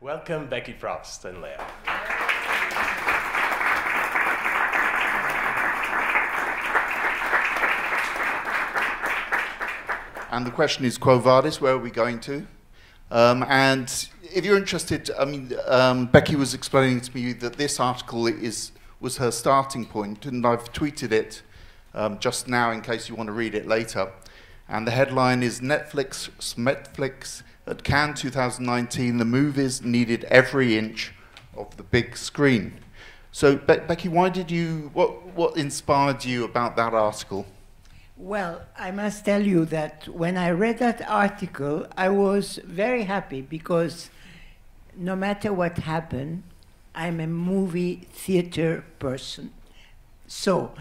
Welcome Beki Probst and Lea. And the question is, quo vadis, where are we going to? And if you're interested, I mean, Beki was explaining to me that this article was her starting point, and I've tweeted it just now in case you want to read it later. And the headline is Netflix at Cannes 2019, the movies needed every inch of the big screen. So, Beki, what inspired you about that article? Well, I must tell you that when I read that article, I was very happy because no matter what happened, I'm a movie theater person. So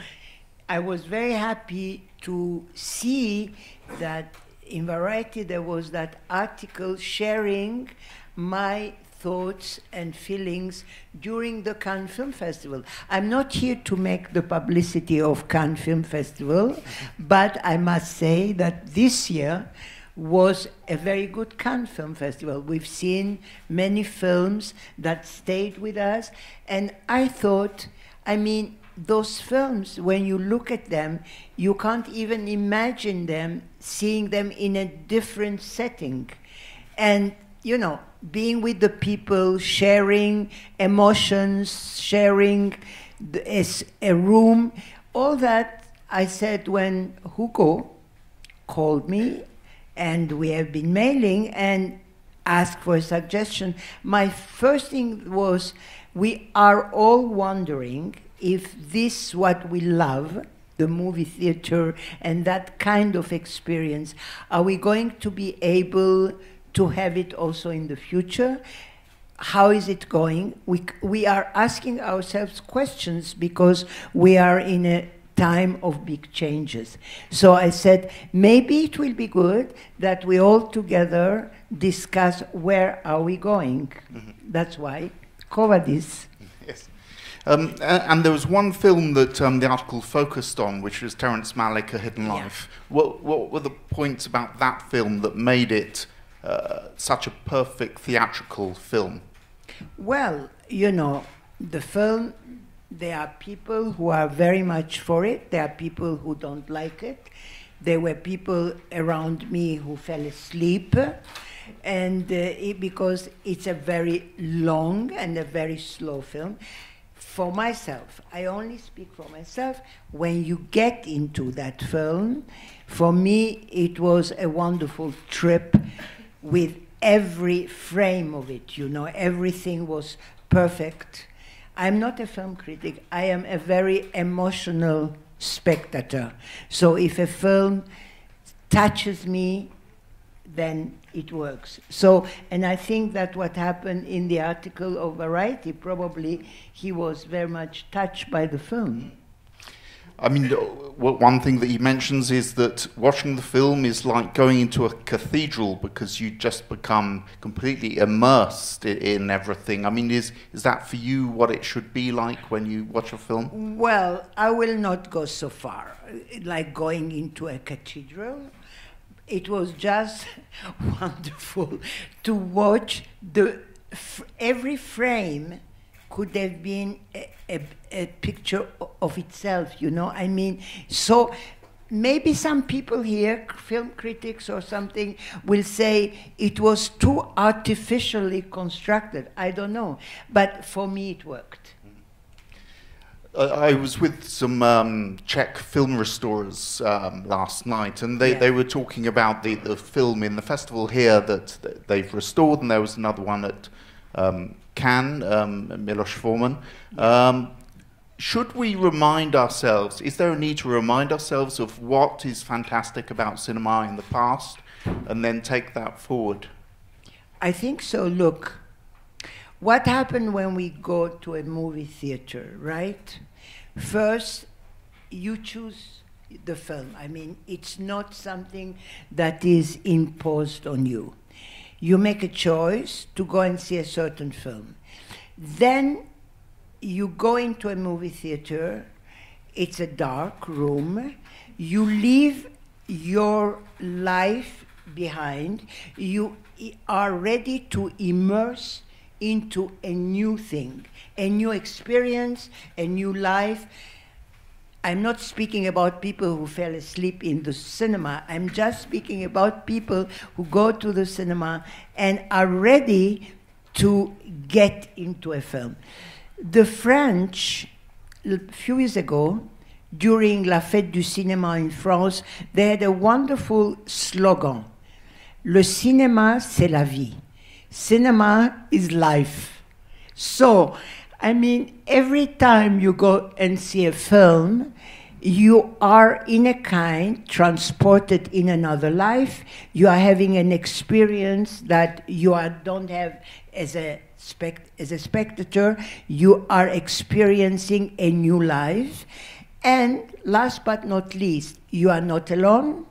I was very happy to see that in Variety there was that article sharing my thoughts and feelings during the Cannes Film Festival. I'm not here to make the publicity of Cannes Film Festival, but I must say that this year was a very good Cannes Film Festival. We've seen many films that stayed with us, and I thought, I mean, those films, when you look at them, you can't even imagine them, seeing them in a different setting. And, you know, being with the people, sharing emotions, sharing a room, all that I said when Hugo called me, and we have been mailing and asked for a suggestion. My first thing was, we are all wondering if this what we love, the movie theater and that kind of experience, are we going to be able to have it also in the future? How is it going? We are asking ourselves questions because we are in a time of big changes. So I said, maybe it will be good that we all together discuss where are we going. Mm-hmm. That's why quo vadis. Yes. And there was one film that the article focused on, which was Terrence Malick, A Hidden Life. Yeah. What were the points about that film that made it such a perfect theatrical film? Well, you know, the film, there are people who are very much for it. There are people who don't like it. There were people around me who fell asleep. And because it's a very long and a very slow film. For myself, I only speak for myself, when you get into that film, for me it was a wonderful trip with every frame of it, you know, everything was perfect. I'm not a film critic, I am a very emotional spectator. So if a film touches me, then it works. So, and I think that what happened in the article of Variety, probably he was very much touched by the film. I mean, one thing that he mentions is that watching the film is like going into a cathedral because you just become completely immersed in everything. I mean, is that for you what it should be like when you watch a film? Well, I will not go so far, like going into a cathedral. It was just wonderful to watch every frame could have been a picture of itself, you know. I mean, so maybe some people here, film critics or something, will say it was too artificially constructed. I don't know, but for me it worked. I was with some Czech film restorers last night, and they were talking about the film in the festival here that they've restored, and there was another one at Cannes, Miloš Forman. Should we remind ourselves, is there a need to remind ourselves of what is fantastic about cinema in the past, and then take that forward? I think so. Look, what happened when we go to a movie theater, right? First, you choose the film. I mean, it's not something that is imposed on you. You make a choice to go and see a certain film. Then you go into a movie theater, it's a dark room, you leave your life behind, you are ready to immerse into a new thing, a new experience, a new life. I'm not speaking about people who fell asleep in the cinema. I'm just speaking about people who go to the cinema and are ready to get into a film. The French, a few years ago, during La Fête du Cinéma in France, they had a wonderful slogan. Le cinéma, c'est la vie. Cinema is life. So, I mean, every time you go and see a film, you are in a kind transported in another life. You are having an experience that you don't have as a spectator. You are experiencing a new life. And last but not least, you are not alone.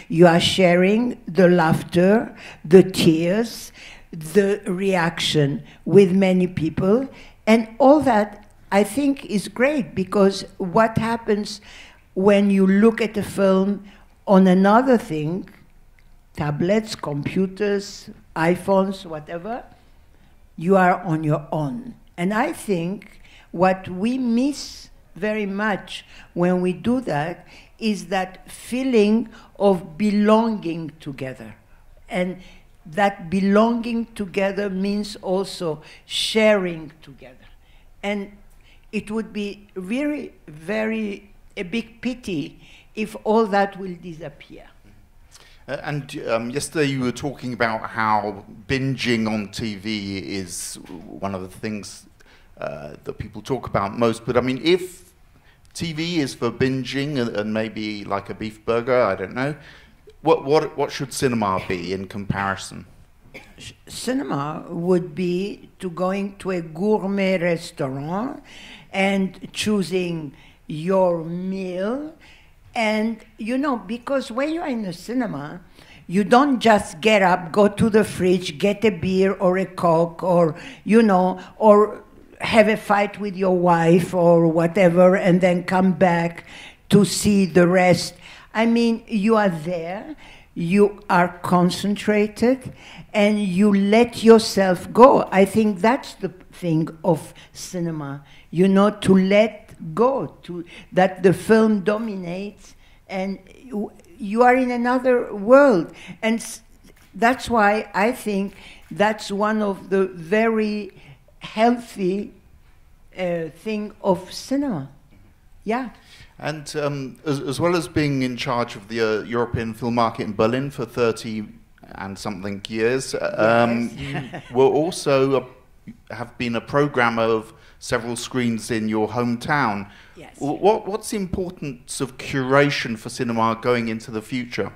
You are sharing the laughter, the tears, the reaction with many people. And all that, I think, is great, because what happens when you look at a film on another thing, tablets, computers, iPhones, whatever, you are on your own. And I think what we miss very much when we do that is that feeling of belonging together. And that belonging together means also sharing together. And it would be really a big pity if all that will disappear. And yesterday you were talking about how binging on TV is one of the things that people talk about most. But I mean, if TV is for binging and maybe like a beef burger, I don't know, what should cinema be in comparison? Cinema would be to going to a gourmet restaurant and choosing your meal. And, you know, because when you're in the cinema, you don't just get up, go to the fridge, get a beer or a Coke, or, you know, or have a fight with your wife or whatever, and then come back to see the rest. I mean, you are there, you are concentrated, and you let yourself go. I think that's the thing of cinema, you know, to let go, that the film dominates, and you are in another world. And that's why I think that's one of the very healthy thing of cinema. Yeah. And as well as being in charge of the European Film Market in Berlin for 30 and something years, yes. You were also have been a programmer of several screens in your hometown. Yes. What's the importance of curation for cinema going into the future?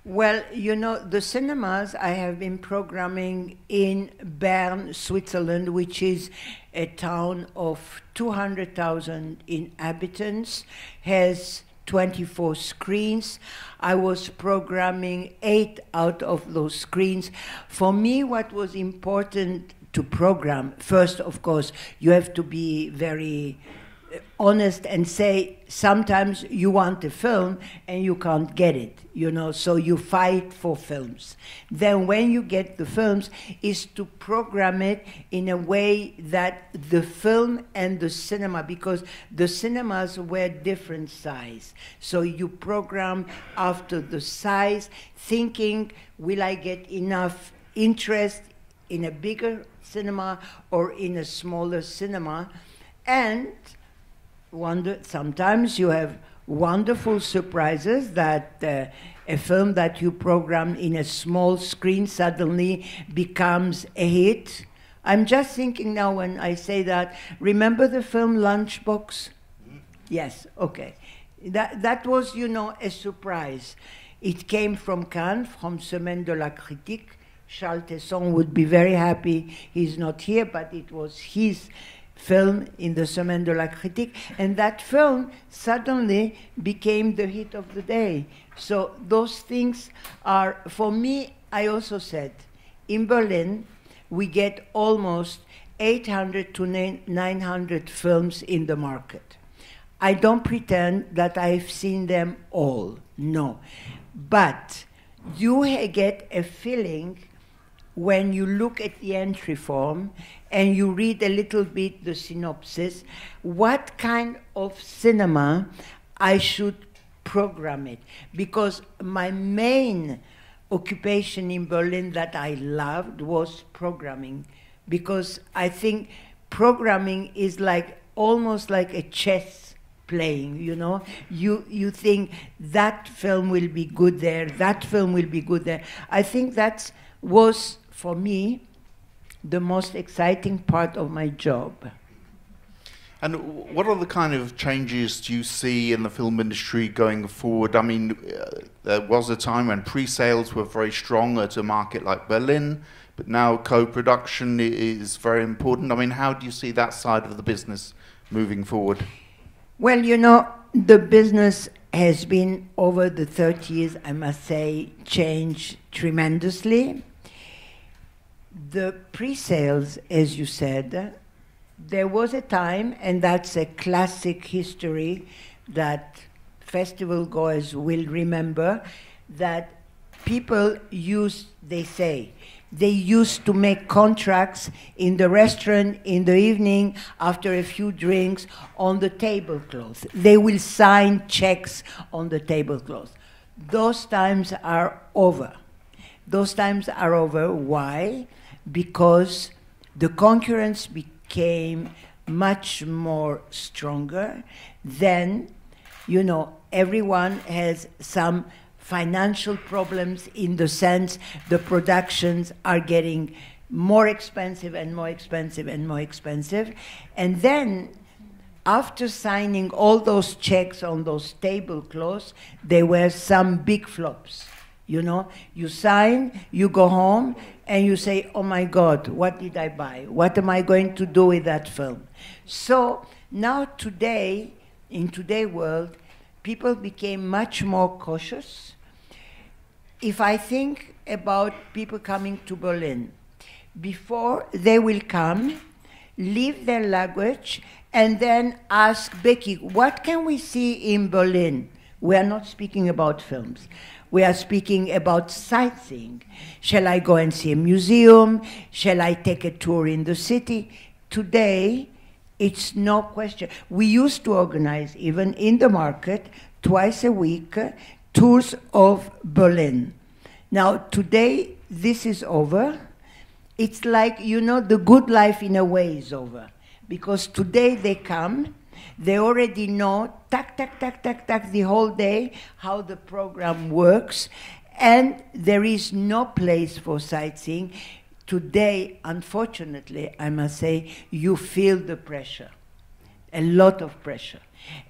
Well, you know, the cinemas I have been programming in Bern, Switzerland, which is a town of 200,000 inhabitants, has 24 screens. I was programming 8 out of those screens. For me, what was important to program, first, of course, you have to be very honest and say sometimes you want a film and you can't get it, you know, so you fight for films. Then when you get the films, is to program it in a way that the film and the cinema, because the cinemas were different size, so you program after the size, thinking, will I get enough interest in a bigger cinema or in a smaller cinema? And sometimes you have wonderful surprises that a film that you program in a small screen suddenly becomes a hit. I'm just thinking now when I say that, remember the film Lunchbox? Yes, okay. That was, you know, a surprise. It came from Cannes, from Semaine de la Critique. Charles Tesson would be very happy. He's not here, but it was his film in the Semaine de la Critique, and that film suddenly became the hit of the day. So those things are, for me, I also said, in Berlin, we get almost 800 to 900 films in the market. I don't pretend that I've seen them all, no. But you get a feeling when you look at the entry form and you read a little bit the synopsis, what kind of cinema I should program it. Because my main occupation in Berlin that I loved was programming. Because I think programming is like almost like a chess playing, you know? You think that film will be good there, that film will be good there. I think that was, for me, the most exciting part of my job. And what are the kind of changes do you see in the film industry going forward? I mean, there was a time when pre-sales were very strong at a market like Berlin, but now co-production is very important. I mean, how do you see that side of the business moving forward? Well, you know, the business has been, over the 30 years, I must say, changed tremendously. The pre-sales, as you said, there was a time, and that's a classic history that festival goers will remember, that people used, they used to make contracts in the restaurant in the evening after a few drinks on the tablecloth. They will sign checks on the tablecloth. Those times are over. Those times are over. Why? Because the concurrence became much more stronger. Then, you know, everyone has some financial problems, in the sense the productions are getting more expensive and more expensive and more expensive. And then, after signing all those checks on those tablecloths, there were some big flops. You know, you sign, you go home, and you say, oh my God, what did I buy? What am I going to do with that film? So now today, in today's world, people became much more cautious. If I think about people coming to Berlin, before they will come, leave their luggage, and then ask Beki, what can we see in Berlin? We are not speaking about films. We are speaking about sightseeing. Shall I go and see a museum? Shall I take a tour in the city? Today, it's no question. We used to organize, even in the market, twice a week, tours of Berlin. Now, today, this is over. It's like, you know, the good life in a way is over. Because today they come, they already know, tack, tack, tack, tack, tack, the whole day, how the program works, and there is no place for sightseeing. Today, unfortunately, I must say, you feel the pressure, a lot of pressure.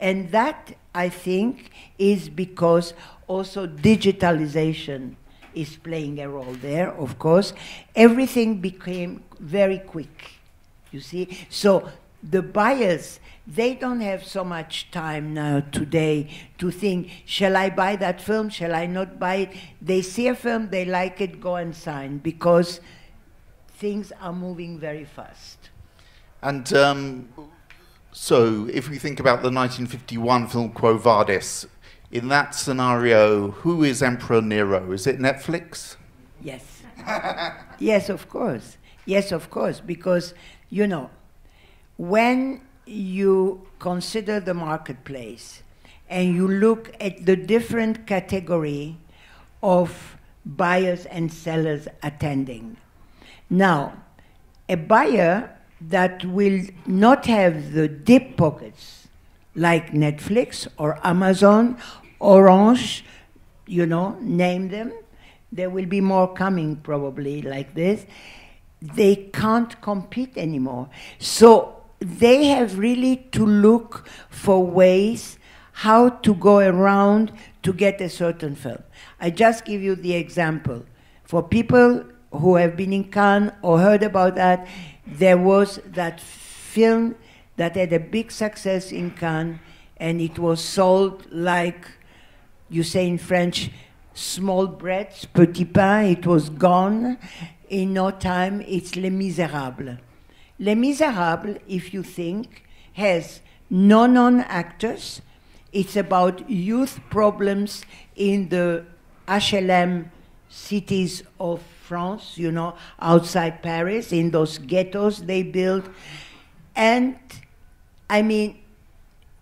And that, I think, is because also digitalization is playing a role there, of course. Everything became very quick, you see. So the buyers, they don't have so much time now today to think, shall I buy that film, shall I not buy it? They see a film, they like it, go and sign, because things are moving very fast. And so, if we think about the 1951 film Quo Vadis, in that scenario, who is Emperor Nero? Is it Netflix? Yes. Yes, of course. Yes, of course, because, you know, when you consider the marketplace and you look at the different category of buyers and sellers attending. Now, a buyer that will not have the deep pockets like Netflix or Amazon, Orange, you know, name them. There will be more coming probably like this. They can't compete anymore. So they have really to look for ways how to go around to get a certain film. I just give you the example. For people who have been in Cannes or heard about that, there was that film that had a big success in Cannes, and it was sold like, you say in French, small breads, petit pain. It was gone in no time. It's Les Misérables. Les Misérables, if you think, has no non-actors. It's about youth problems in the HLM cities of France, you know, outside Paris, in those ghettos they built. And, I mean,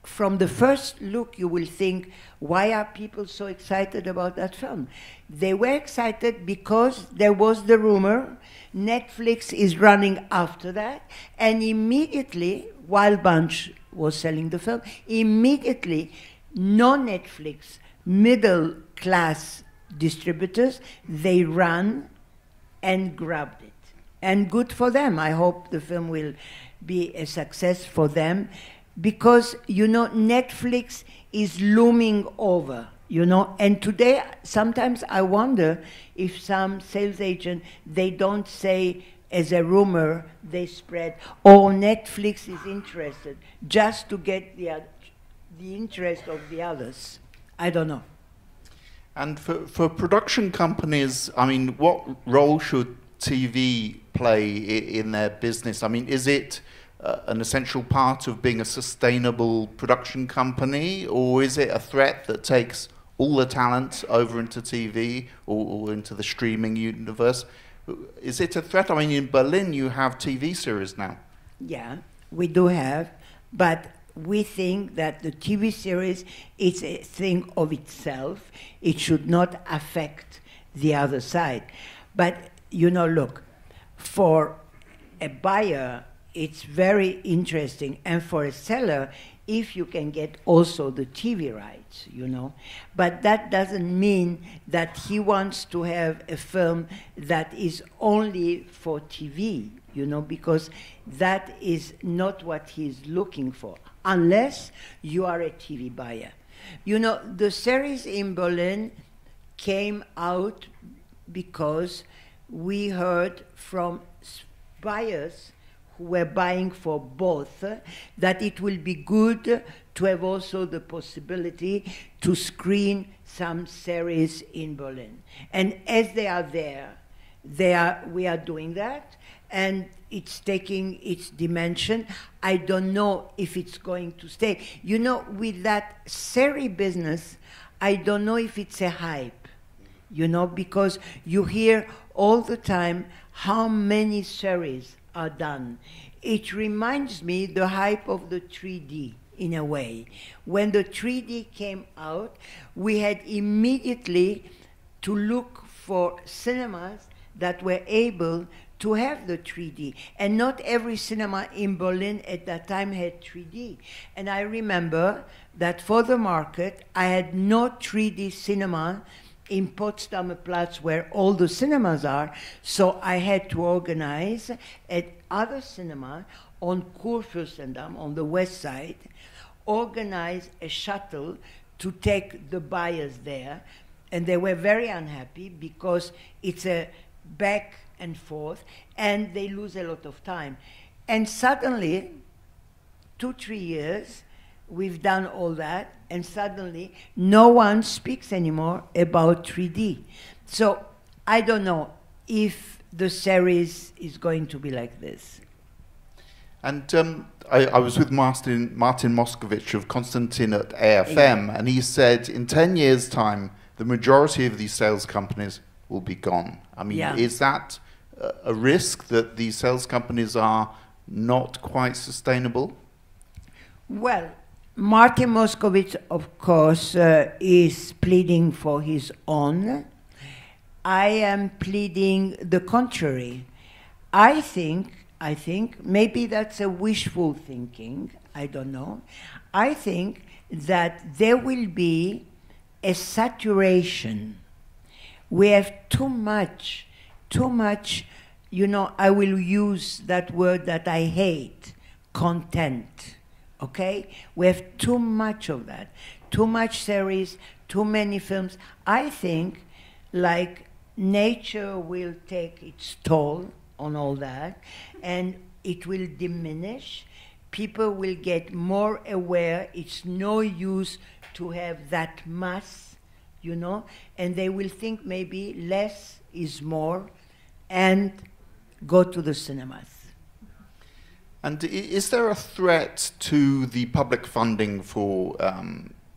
from the first look, you will think, why are people so excited about that film? They were excited because there was the rumor, Netflix is running after that, and immediately, Wild Bunch was selling the film, immediately, non-Netflix, middle-class distributors, they ran and grabbed it. And good for them. I hope the film will be a success for them, because, you know, Netflix is looming over, you know, and today sometimes I wonder if some sales agent, they don't say as a rumor, they spread, oh, Netflix is interested, just to get the interest of the others. I don't know. And for production companies, I mean, what role should TV play in their business? I mean, is it an essential part of being a sustainable production company, or is it a threat that takes all the talent over into TV or into the streaming universe? Is it a threat? I mean, in Berlin you have TV series now. Yeah, we do have, but we think that the TV series is a thing of itself. It should not affect the other side. But, you know, look, for a buyer, it's very interesting, and for a seller, if you can get also the TV rights, you know. But that doesn't mean that he wants to have a film that is only for TV, you know, because that is not what he's looking for, unless you are a TV buyer. You know, the series in Berlin came out because we heard from buyers who were buying for both, that it will be good to have also the possibility to screen some series in Berlin. And as they are there, we are doing that, and it's taking its dimension. I don't know if it's going to stay. You know, with that series business, I don't know if it's a hype, you know, because you hear all the time how many series are done. It reminds me the hype of the 3D in a way. When the 3D came out, we had immediately to look for cinemas that were able to have the 3D. And not every cinema in Berlin at that time had 3D. And I remember that for the market, I had no 3D cinema in Potsdamer Platz, where all the cinemas are, so I had to organize at other cinema on Kurfürstendamm, on the west side, organize a shuttle to take the buyers there, and they were very unhappy because it's a back and forth, and they lose a lot of time. And suddenly, 2-3 years, we've done all that, and suddenly no one speaks anymore about 3D. So I don't know if the series is going to be like this. And I was with Martin Moskovich of Konstantin at AFM, and he said in 10 years' time, the majority of these sales companies will be gone. I mean, is that a risk that these sales companies are not quite sustainable? Well, Martin Moskovich, of course, is pleading for his own. I am pleading the contrary. I think, maybe that's a wishful thinking, I don't know. I think that there will be a saturation. We have too much, you know, I will use that word that I hate, content. Okay? We have too much of that. Too much series, too many films. I think, like, nature will take its toll on all that, and it will diminish. People will get more aware. It's no use to have that mass, you know, and they will think maybe less is more and go to the cinemas. And is there a threat to the public funding for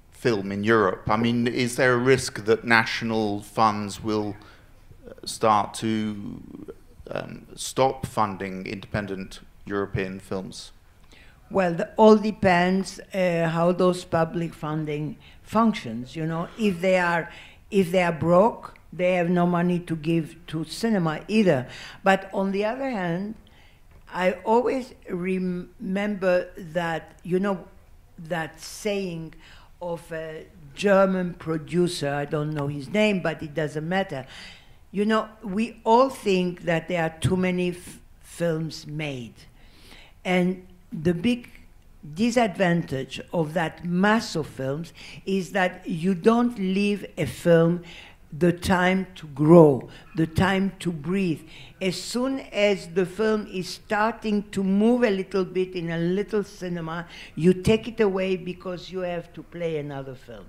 film in Europe? I mean, is there a risk that national funds will start to stop funding independent European films? Well, all depends how those public funding functions. You know, if they are broke, they have no money to give to cinema either. But on the other hand, I always remember that, you know, that saying of a German producer, I don't know his name, but it doesn't matter. You know, we all think that there are too many films made. And the big disadvantage of that mass of films is that you don't leave a film the time to grow, the time to breathe. As soon as the film is starting to move a little bit in a little cinema, you take it away because you have to play another film.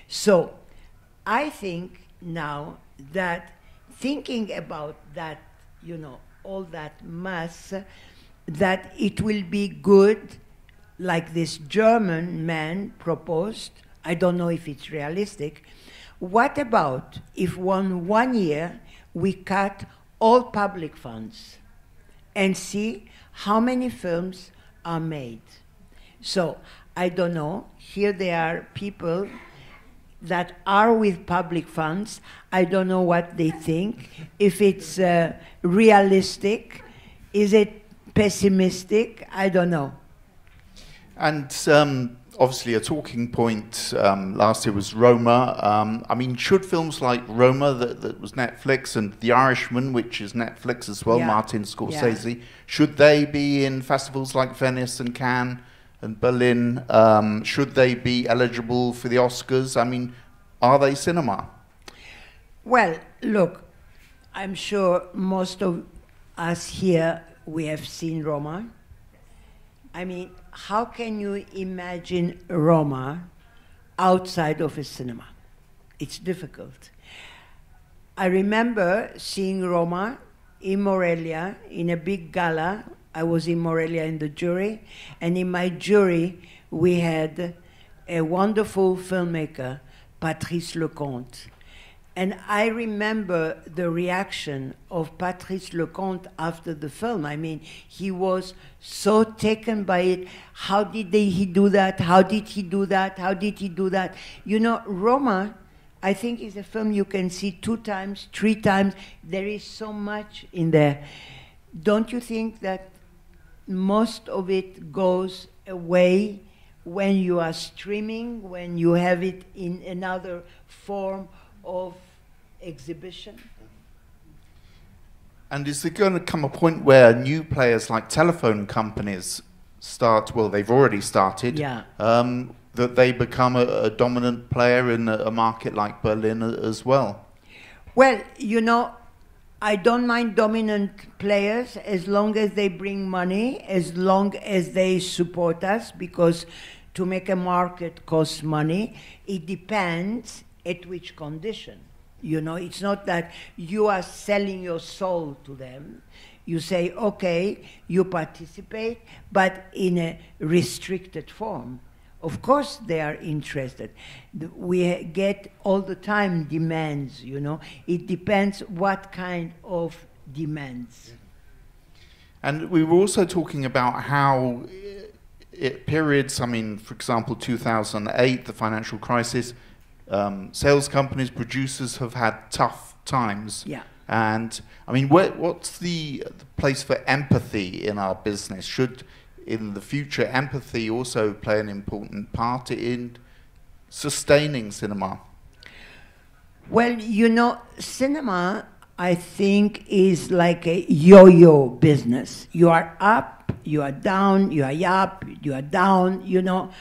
So I think now that thinking about that, you know, all that mass, that it will be good, like this German man proposed. I don't know if it's realistic. What about if one year we cut all public funds and see how many films are made? So I don't know. Here there are people that are with public funds. I don't know what they think. If it's realistic, is it pessimistic? I don't know. And obviously a talking point last year was Roma. I mean, should films like Roma, that was Netflix, and The Irishman, which is Netflix as well, Martin Scorsese, should they be in festivals like Venice and Cannes and Berlin? Should they be eligible for the Oscars? I mean, are they cinema? Well, look, I'm sure most of us here, we have seen Roma. I mean, how can you imagine Roma outside of a cinema? It's difficult. I remember seeing Roma in Morelia in a big gala. I was in Morelia in the jury, and in my jury we had a wonderful filmmaker, Patrice Lecomte. And I remember the reaction of Patrice Lecomte after the film. I mean, he was so taken by it. How did he do that? How did he do that? How did he do that? You know, Roma, I think, is a film you can see 2 times, 3 times. There is so much in there. Don't you think that most of it goes away when you are streaming, when you have it in another form of exhibition? And is there going to come a point where new players like telephone companies start, well, they've already started, that they become a dominant player in a market like Berlin as well? Well, you know, I don't mind dominant players as long as they bring money, as long as they support us, because to make a market costs money. It depends at which condition. You know, it's not that you are selling your soul to them. You say, okay, you participate, but in a restricted form. Of course they are interested. We get all the time demands, you know. It depends what kind of demands. And we were also talking about how periods, I mean, for example, 2008, the financial crisis, sales companies, producers have had tough times. Yeah. And, I mean, what's the place for empathy in our business? Should, in the future, empathy also play an important part in sustaining cinema? Well, you know, cinema, I think, is like a yo-yo business. You are up, you are down, you are up, you are down, you know.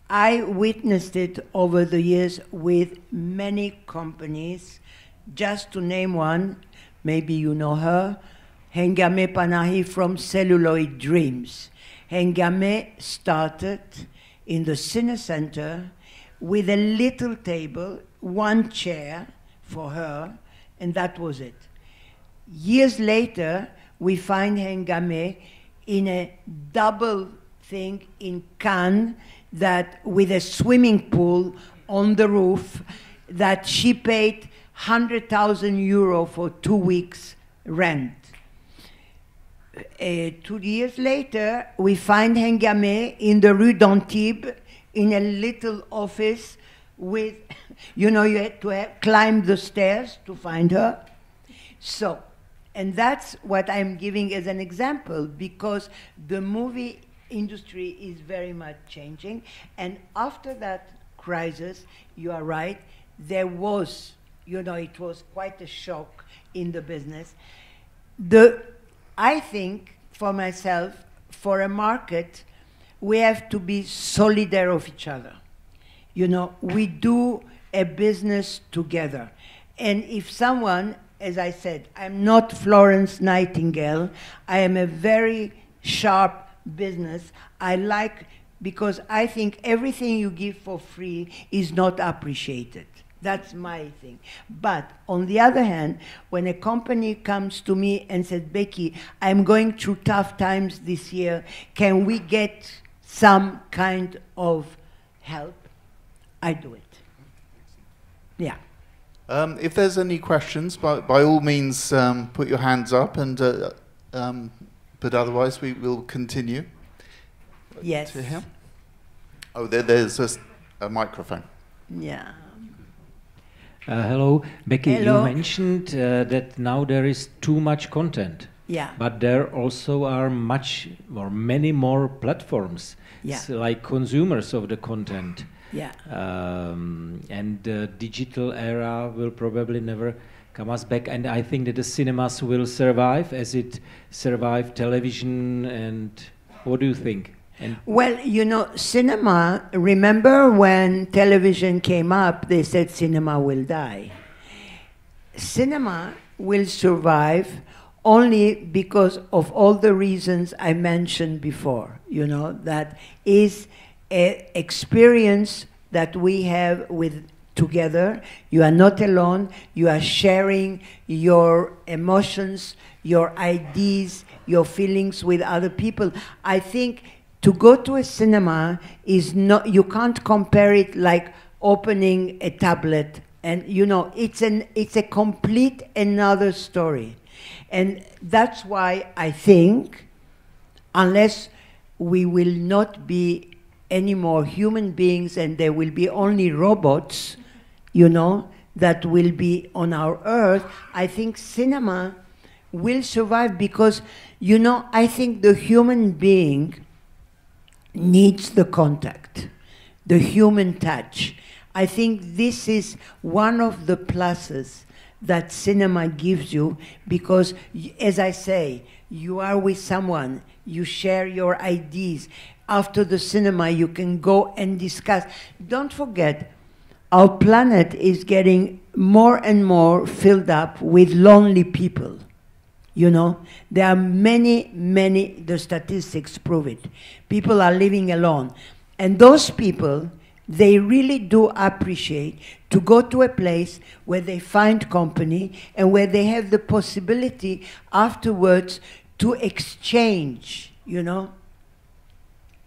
I witnessed it over the years with many companies. Just to name one, maybe you know her, Hengame Panahi from Celluloid Dreams. Hengame started in the Cine Center with a little table, 1 chair for her, and that was it. Years later, we find Hengame in a double thing in Cannes, that with a swimming pool on the roof, that she paid 100,000 euro for 2 weeks rent. 2 years later, we find Hengame in the Rue d'Antibes in a little office with, you know, you had to climb the stairs to find her. So, and that's what I'm giving as an example, because the movie industry is very much changing. And after that crisis, you are right, there was, you know, it was quite a shock in the business. I think, for myself, for a market, we have to be solidar of each other. You know, we do a business together. And if someone, as I said, I'm not Florence Nightingale, I am a very sharp business. I like, because I think everything you give for free is not appreciated. That's my thing. But on the other hand, when a company comes to me and says, Beki, I'm going through tough times this year, can we get some kind of help? I do it. Yeah. If there's any questions, by all means, put your hands up, and but otherwise we will continue. Yes. To him. Oh, there's a microphone. Yeah. Hello, Beki. Hello. You mentioned that now there is too much content. Yeah. But there also are many more platforms. Yeah. Like consumers of the content. Yeah. And the digital era will probably never come us back. And I think that the cinemas will survive as it survived television. And what do you think? Well, you know, cinema, remember when television came up, they said cinema will die. Cinema will survive only because of all the reasons I mentioned before. You know, that is an experience that we have with together. You are not alone. You are sharing your emotions, your ideas, your feelings with other people. I think to go to a cinema is not, you can't compare it like opening a tablet. And, you know, it's a complete another story. And that's why I think, unless we will not be any more human beings and there will be only robots, you know, that will be on our earth, I think cinema will survive because, you know, I think the human being needs the contact, the human touch. I think this is one of the pluses that cinema gives you because, as I say, you are with someone, you share your ideas. After the cinema, you can go and discuss. Don't forget, our planet is getting more and more filled up with lonely people. You know, there are many, the statistics prove it. People are living alone. And those people, they really do appreciate to go to a place where they find company and where they have the possibility afterwards to exchange, you know.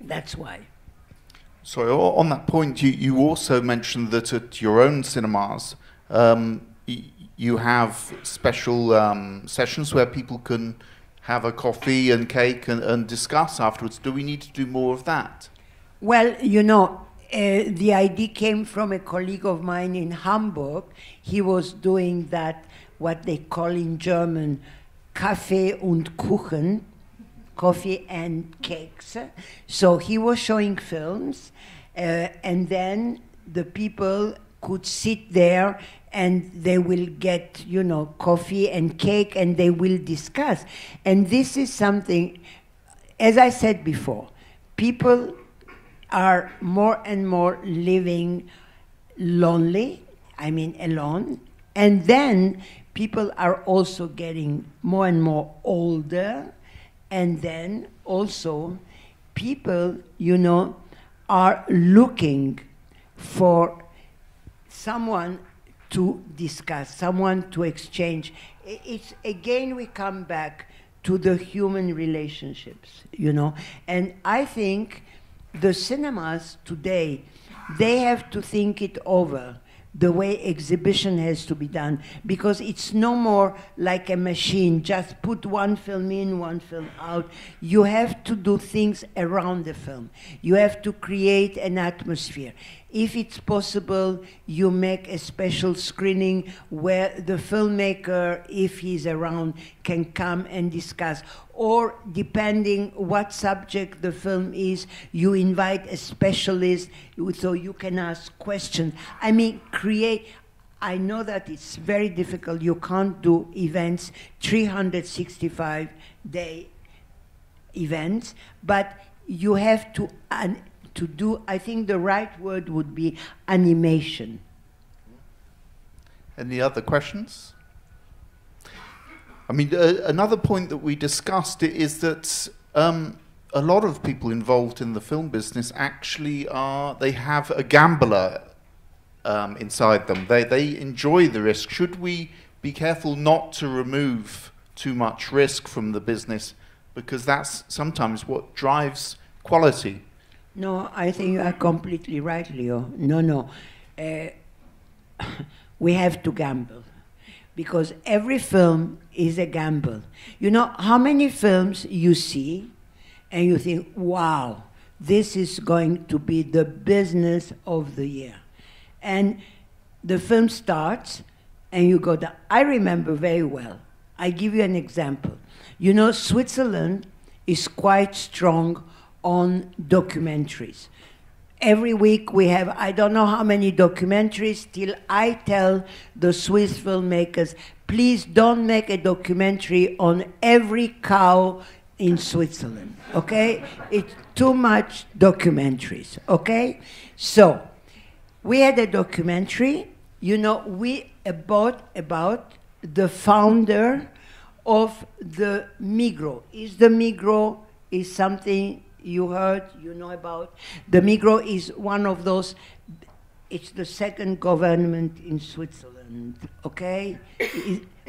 That's why. So on that point, you also mentioned that at your own cinemas, you have special sessions where people can have a coffee and cake and discuss afterwards. Do we need to do more of that? Well, you know, the idea came from a colleague of mine in Hamburg. He was doing that, what they call in German, Kaffee und Kuchen, coffee and cakes. So he was showing films, and then the people could sit there and they will get, you know, coffee and cake and they will discuss. And this is something, as I said before, people are more and more living lonely, I mean alone, and then people are also getting more and more older, and then also people, you know, are looking for someone to discuss, someone to exchange. It's again, we come back to the human relationships, you know, and I think the cinemas today, they have to think it over the way exhibition has to be done, because it's no more like a machine, just put one film in, one film out. You have to do things around the film. You have to create an atmosphere. If it's possible, you make a special screening where the filmmaker, if he's around, can come and discuss. Or depending what subject the film is, you invite a specialist so you can ask questions. I mean, create. I know that it's very difficult. You can't do events, 365-day events, but you have to do, I think the right word would be animation. Any other questions? I mean, another point that we discussed is that a lot of people involved in the film business actually they have a gambler inside them. They enjoy the risk. Should we be careful not to remove too much risk from the business, because that's sometimes what drives quality? No, I think you are completely right, Leo. No. We have to gamble, because every film is a gamble. You know how many films you see and you think, wow, this is going to be the business of the year. And the film starts and you go down. I remember very well. I give you an example. You know, Switzerland is quite strong on documentaries. Every week we have, I don't know how many documentaries, till I tell the Swiss filmmakers, please don't make a documentary on every cow in Switzerland, okay? It's too much documentaries, okay? So, we had a documentary, you know, about the founder of the Migros. The Migros is something you heard, you know about. The Migros is one of those, it's the second government in Switzerland, okay?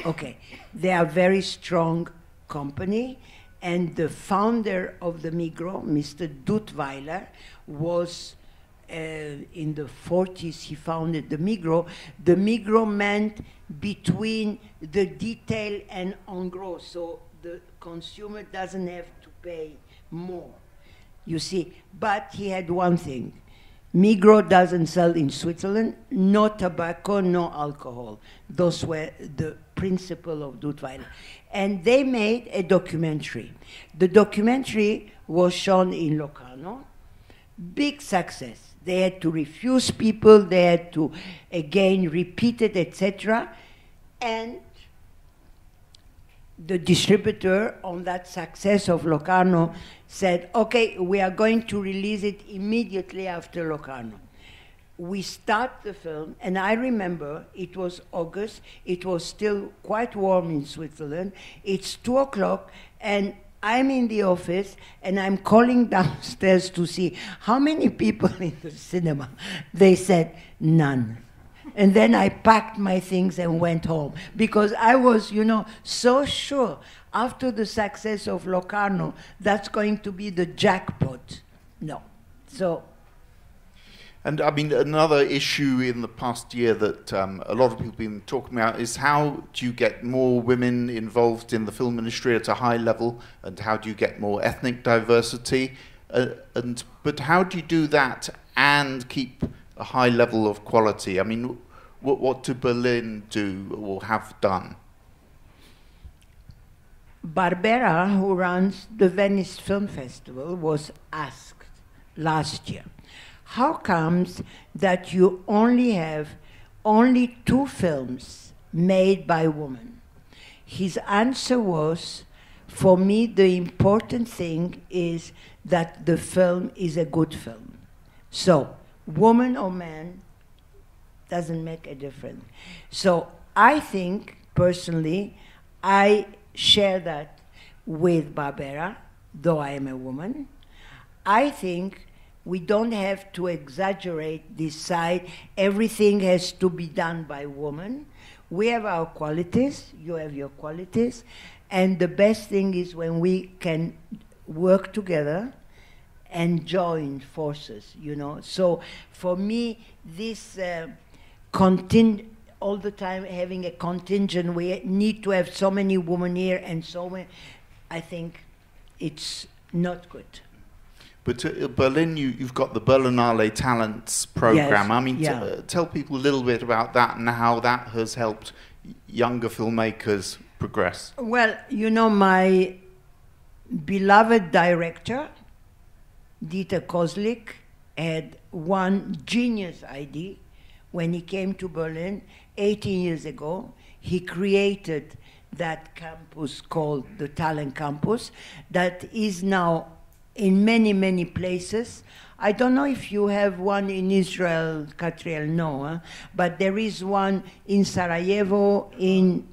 Okay, they are a very strong company, and the founder of the Migros, Mr. Duttweiler, was in the 40s, he founded the Migros. The Migros meant between the detail and en gros, so the consumer doesn't have to pay more. You see, but he had one thing. Migros doesn't sell in Switzerland, no tobacco, no alcohol. Those were the principle of Duttweiler. And they made a documentary. The documentary was shown in Locarno. Big success. They had to refuse people, they had to, again, repeat it, etc. And the distributor on that success of Locarno said, okay, we are going to release it immediately after Locarno. We start the film, and I remember it was August, it was still quite warm in Switzerland, it's 2 o'clock, and I'm in the office, and I'm calling downstairs to see how many people in the cinema. They said, none. And then I packed my things and went home, because I was, you know, so sure after the success of Locarno, that's going to be the jackpot. No. So. And I mean, another issue in the past year that a lot of people have been talking about is how do you get more women involved in the film industry at a high level, and how do you get more ethnic diversity? But how do you do that and keep a high level of quality? I mean, what do Berlin do or have done? Barbera, who runs the Venice Film Festival, was asked last year, how comes that you only have 2 films made by women? His answer was, for me, the important thing is that the film is a good film. So, woman or man doesn't make a difference. So, I think, personally, I share that with Barbera, though I am a woman. I think we don't have to exaggerate this side. Everything has to be done by women. We have our qualities, you have your qualities, and the best thing is when we can work together and join forces, you know. So for me, this all the time having a contingent. We need to have so many women here and so many. I think it's not good. But Berlin, you've got the Berlinale Talents program. Yes, I mean, yeah. tell people a little bit about that and how that has helped younger filmmakers progress. Well, you know, my beloved director, Dieter Kozlik, had one genius idea when he came to Berlin 18 years ago. He created that campus called the Talent Campus that is now in many, many places. I don't know if you have one in Israel, Catriel, no, huh? But there is one in Sarajevo, in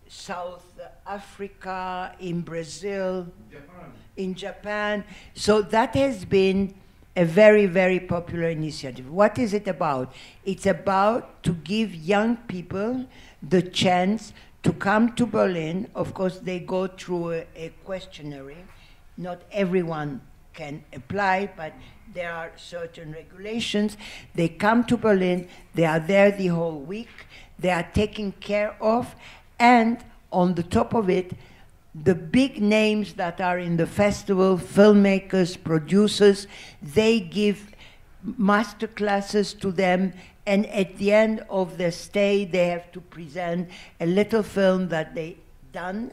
South Africa, in Brazil, in Japan. So that has been a very, very popular initiative. What is it about? It's about to give young people the chance to come to Berlin. Of course, they go through a questionnaire. Not everyone can apply, but there are certain regulations. They come to Berlin, they are there the whole week, they are taken care of, and on the top of it, the big names that are in the festival, filmmakers, producers, they give master classes to them, and at the end of their stay, they have to present a little film that they done.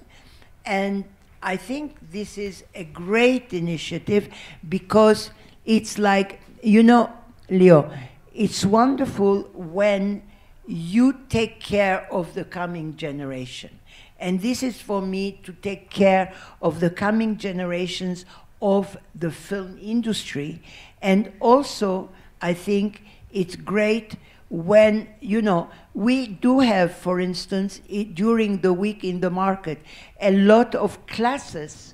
And I think this is a great initiative because it's like, you know, Leo, it's wonderful when you take care of the coming generation. And this is for me to take care of the coming generations of the film industry. And also, I think it's great when, you know, we do have, for instance, during the week in the market, a lot of classes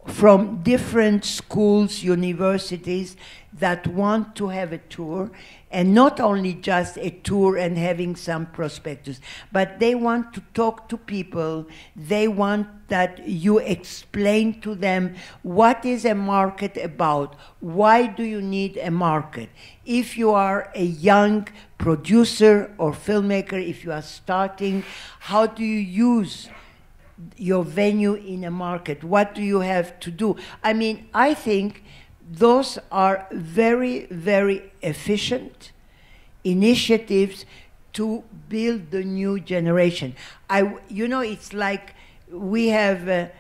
from different schools, universities that want to have a tour, and not only just a tour and having some prospectus, but they want to talk to people. They want that you explain to them what is a market about, why do you need a market. If you are a young producer or filmmaker, if you are starting, how do you use your venue in a market? What do you have to do? I mean, I think those are very, very efficient initiatives to build the new generation. You know, it's like we have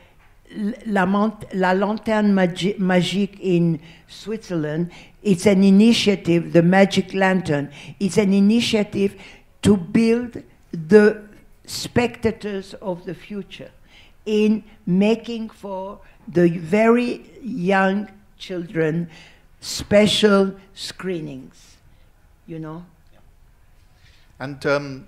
La Lanterne Magique in Switzerland. It's an initiative, the Magic Lantern. It's an initiative to build the spectators of the future in making for the very young children special screenings, you know. And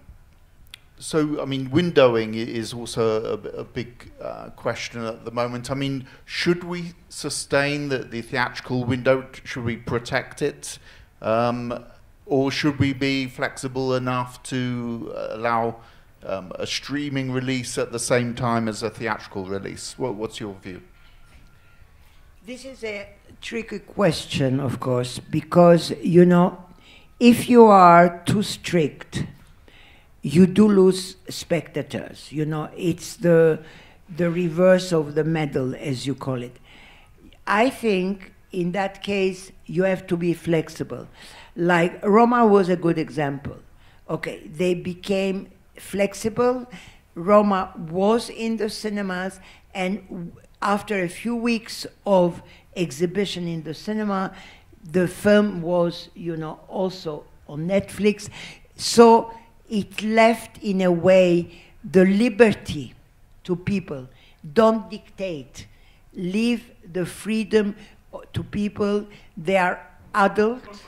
so, I mean, windowing is also a big question at the moment. I mean, should we sustain the theatrical window? Should we protect it? Or should we be flexible enough to allow a streaming release at the same time as a theatrical release? What's your view? This is a tricky question, of course, because, you know, if you are too strict, you do lose spectators. You know, it's the reverse of the medal, as you call it. I think in that case, you have to be flexible. Like Roma was a good example. Okay, they became flexible. Roma was in the cinemas, and after a few weeks of exhibition in the cinema, the film was, you know, also on Netflix. So it left, in a way, the liberty to people. Don't dictate. Leave the freedom to people. They are adults,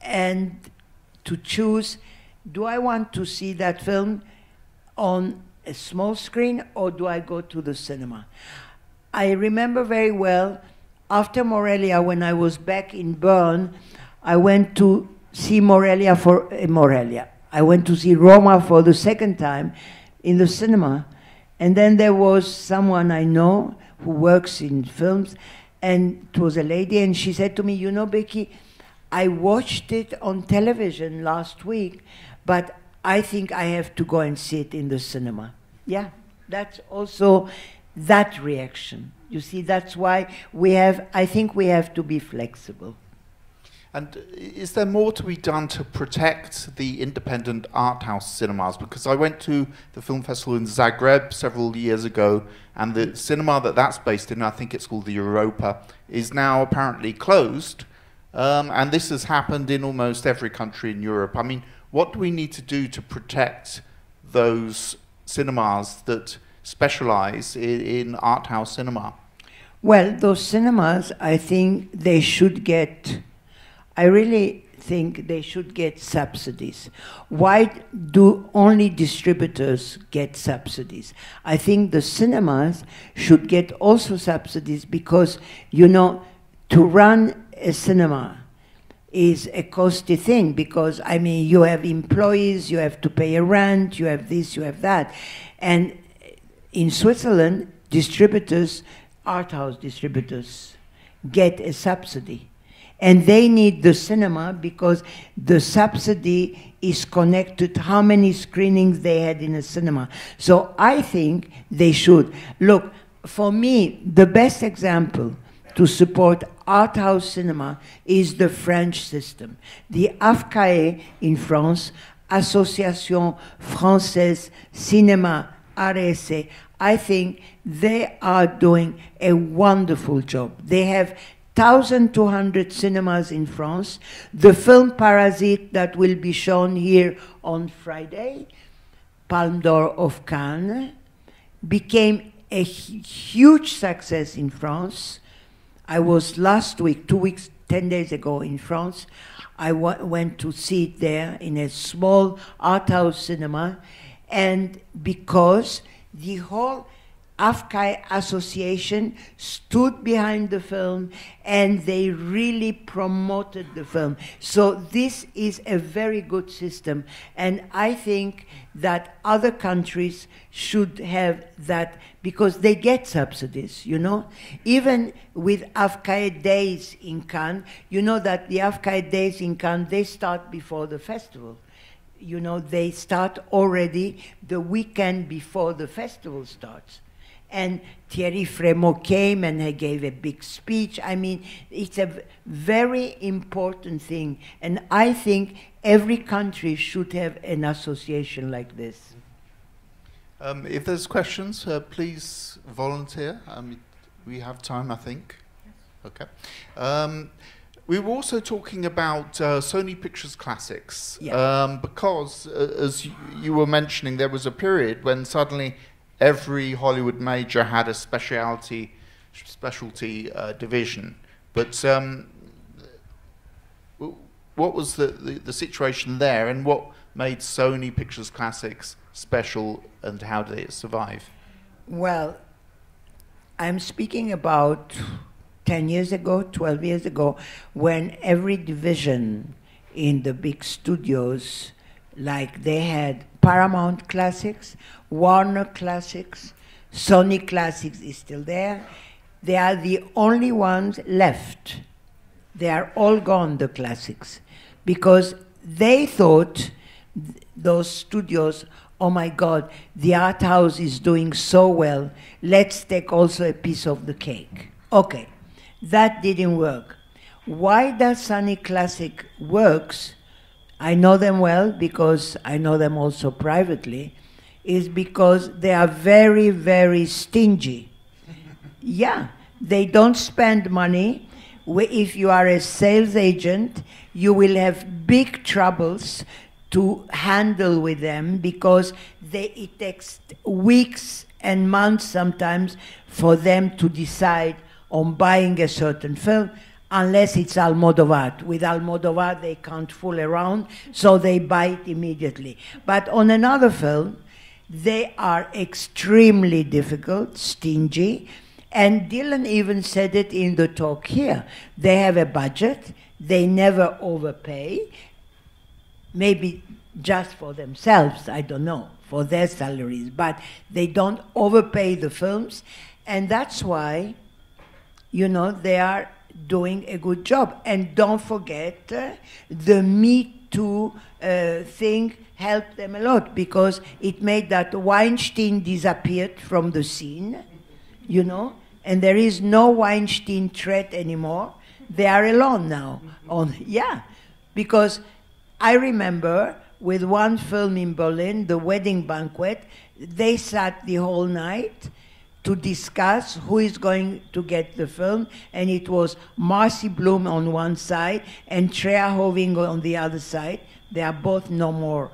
and to choose, do I want to see that film on a small screen, or do I go to the cinema? I remember very well, after Morelia, when I was back in Bern, I went to see Morelia. I went to see Roma for the second time in the cinema. And then there was someone I know who works in films, and it was a lady, and she said to me, you know, Beki, I watched it on television last week, but I think I have to go and see it in the cinema. Yeah, that's also that reaction. You see, that's why I think we have to be flexible. And is there more to be done to protect the independent art house cinemas? Because I went to the film festival in Zagreb several years ago, and the cinema that's based in, I think it's called the Europa, is now apparently closed. And this has happened in almost every country in Europe. I mean, what do we need to do to protect those cinemas that specialize in art house cinema? Well, those cinemas, I think they should get, I really think they should get subsidies. Why do only distributors get subsidies? I think the cinemas should get also subsidies because, you know, to run a cinema is a costly thing because, I mean, you have employees, you have to pay a rent, you have this, you have that. And in Switzerland, distributors, art house distributors, get a subsidy. And they need the cinema because the subsidy is connected to how many screenings they had in a cinema. So I think they should. Look, for me, the best example to support art house cinema is the French system. The AFCAE in France, Association Française Cinéma Art et Essai, I think they are doing a wonderful job. They have 1,200 cinemas in France. The film Parasite that will be shown here on Friday, Palme d'Or of Cannes, became a huge success in France. I was last week, 2 weeks, 10 days ago in France. I went to see it there in a small art house cinema. And because the whole AFCAE association stood behind the film and they really promoted the film. So this is a very good system. And I think that other countries should have that because they get subsidies, you know. Even with AFCAE days in Cannes, you know that the AFCAE days in Cannes, they start before the festival. You know, they start already the weekend before the festival starts. And Thierry Frémaux came and he gave a big speech. I mean, it's a very important thing. And I think every country should have an association like this. If there's questions, please volunteer. We have time, I think. Yes. Okay. We were also talking about Sony Pictures Classics, yeah. Because, as you were mentioning, there was a period when suddenly every Hollywood major had a specialty division. But what was the situation there, and what made Sony Pictures Classics special, and how did it survive? Well, I'm speaking about 10 years ago, 12 years ago, when every division in the big studios, like they had Paramount Classics, Warner Classics, Sony Classics is still there. They are the only ones left. They are all gone, the classics, because they thought, those studios, oh my God, the art house is doing so well, let's take also a piece of the cake. Okay, that didn't work. Why does Sony Classic works? I know them well because I know them also privately, is because they are very, very stingy. Yeah, they don't spend money. If you are a sales agent, you will have big troubles to handle with them because it takes weeks and months sometimes for them to decide on buying a certain film, unless it's Almodovar. With Almodovar, they can't fool around, so they buy it immediately. But on another film, they are extremely difficult, stingy, and Dylan even said it in the talk here. They have a budget, they never overpay, maybe just for themselves, I don't know, for their salaries, but they don't overpay the films, and that's why, you know, they are doing a good job. And don't forget, the Me Too thing helped them a lot, because it made that Weinstein disappeared from the scene, you know, and there is no Weinstein threat anymore. They are alone now. Because I remember with one film in Berlin, The Wedding Banquet, they sat the whole night to discuss who is going to get the film, and it was Marcy Blum on one side and Trea Hoving on the other side. They are both no more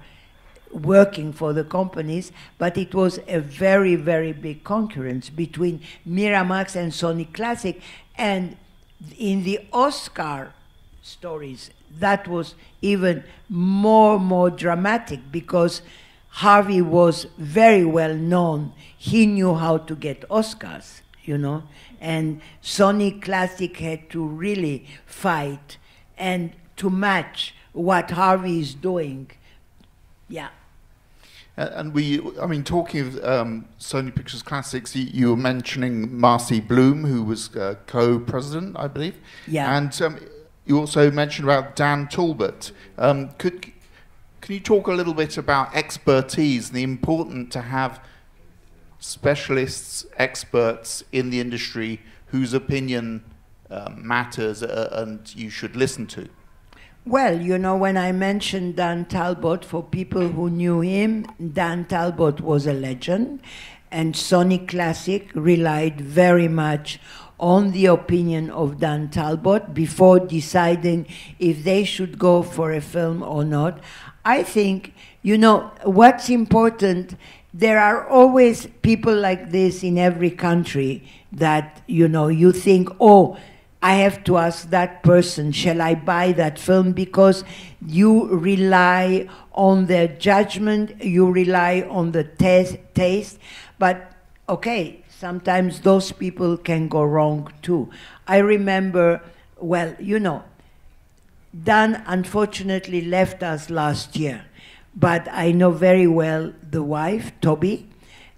working for the companies, but it was a very, very big concurrence between Miramax and Sony Classic. And in the Oscar stories, that was even more dramatic, because Harvey was very well known. He knew how to get Oscars, you know, and Sony Classic had to really fight and to match what Harvey is doing. Yeah. And I mean, talking of Sony Pictures Classics, you were mentioning Marcy Blum, who was co-president, I believe. Yeah. And you also mentioned about Dan Talbot. Can you talk a little bit about expertise and the importance to have specialists, experts in the industry whose opinion matters and you should listen to? Well, you know, when I mentioned Dan Talbot, for people who knew him, Dan Talbot was a legend, and Sony Classic relied very much on the opinion of Dan Talbot before deciding if they should go for a film or not. I think, you know, what's important, there are always people like this in every country that, you know, you think, oh, I have to ask that person, shall I buy that film? Because you rely on their judgment, you rely on the taste, but okay, sometimes those people can go wrong too. I remember, well, you know, Dan unfortunately left us last year, but I know very well the wife, Toby,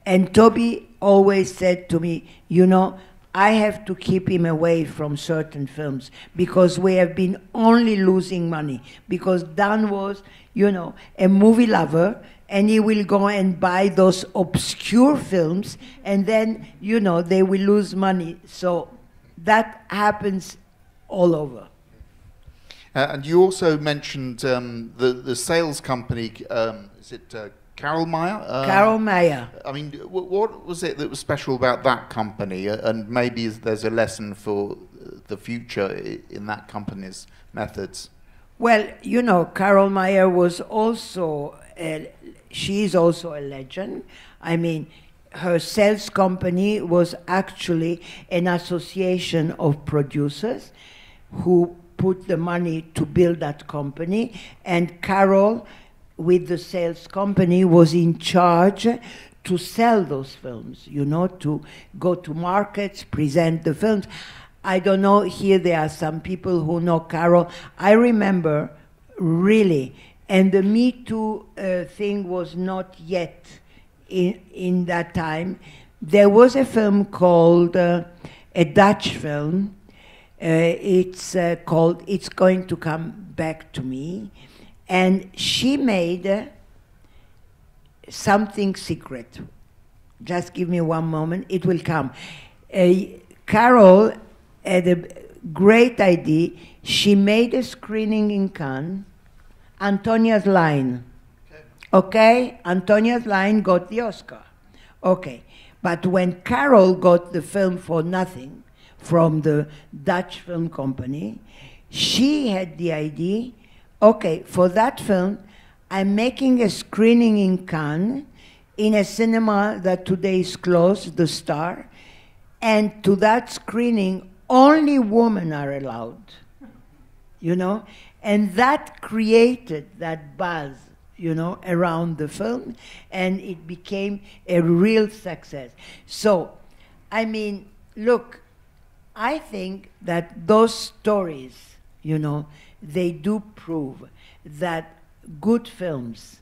and Toby always said to me, you know, I have to keep him away from certain films because we have been only losing money, because Dan was, you know, a movie lover, and he will go and buy those obscure films, and then, you know, they will lose money. So that happens all over. And you also mentioned the sales company, is it Carol Meyer? Carol Meyer. I mean, what was it that was special about that company? And maybe there's a lesson for the future in that company's methods. Well, you know, Carol Meyer was also, she is also a legend. I mean, her sales company was actually an association of producers who put the money to build that company, and Carol, with the sales company, was in charge to sell those films, you know, to go to markets, present the films. I don't know, here there are some people who know Carol. I remember, really, and the Me Too thing was not yet in that time. There was a film called, a Dutch film, it's called It's Going to Come Back to Me, and she made something secret. Just give me one moment, it will come. Carol had a great idea. She made a screening in Cannes, Antonia's Line. Okay, Antonia's Line got the Oscar. Okay, but when Carol got the film for nothing from the Dutch film company, she had the idea, okay, for that film, I'm making a screening in Cannes in a cinema that today is closed, the Star, and to that screening, only women are allowed, you know? And that created that buzz, you know, around the film, and it became a real success. So, I mean, look, I think that those stories, you know, they do prove that good films,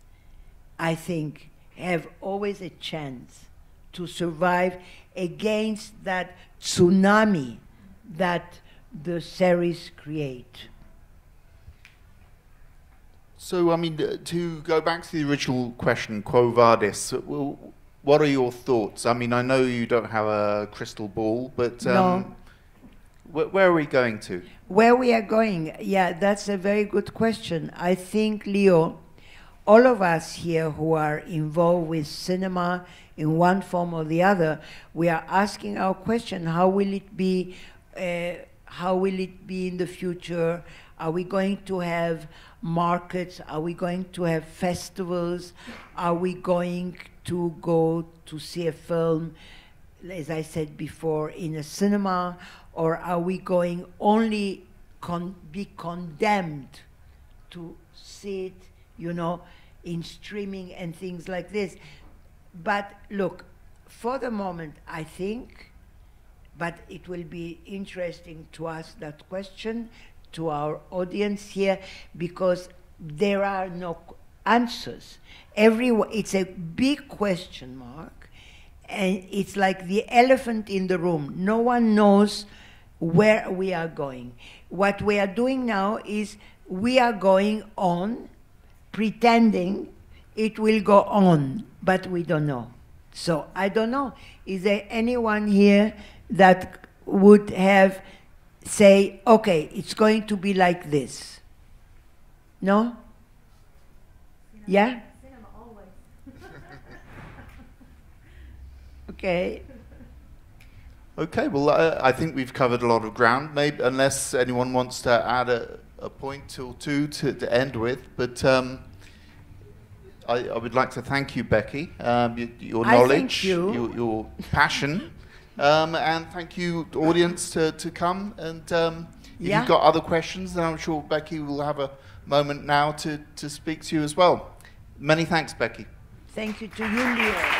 I think, have always a chance to survive against that tsunami that the series create. So, I mean, to go back to the original question, quo vadis, what are your thoughts? I mean, I know you don't have a crystal ball, but No. Where are we going to? Where we are going, yeah, that's a very good question. I think, Leo, all of us here who are involved with cinema in one form or the other, we are asking our question: how will it be? How will it be in the future? Are we going to have markets? Are we going to have festivals? Are we going to go to see a film, as I said before, in a cinema? Or are we going only be condemned to see it, you know, in streaming and things like this? But look, for the moment, I think, but it will be interesting to ask that question to our audience here, because there are no answers. It's a big question mark, and it's like the elephant in the room. No one knows where we are going. What we are doing now is we are going on, pretending it will go on, but we don't know. So I don't know. Is there anyone here that would have say, okay, it's going to be like this? No? Yeah? Cinema always. Okay. Okay, well, I think we've covered a lot of ground, maybe, unless anyone wants to add a point or two to end with. But I would like to thank you, Becky, your knowledge, your passion, and thank you, audience, to come. And if you've got other questions, then I'm sure Becky will have a moment now to speak to you as well. Many thanks, Becky. Thank you to you, Leo.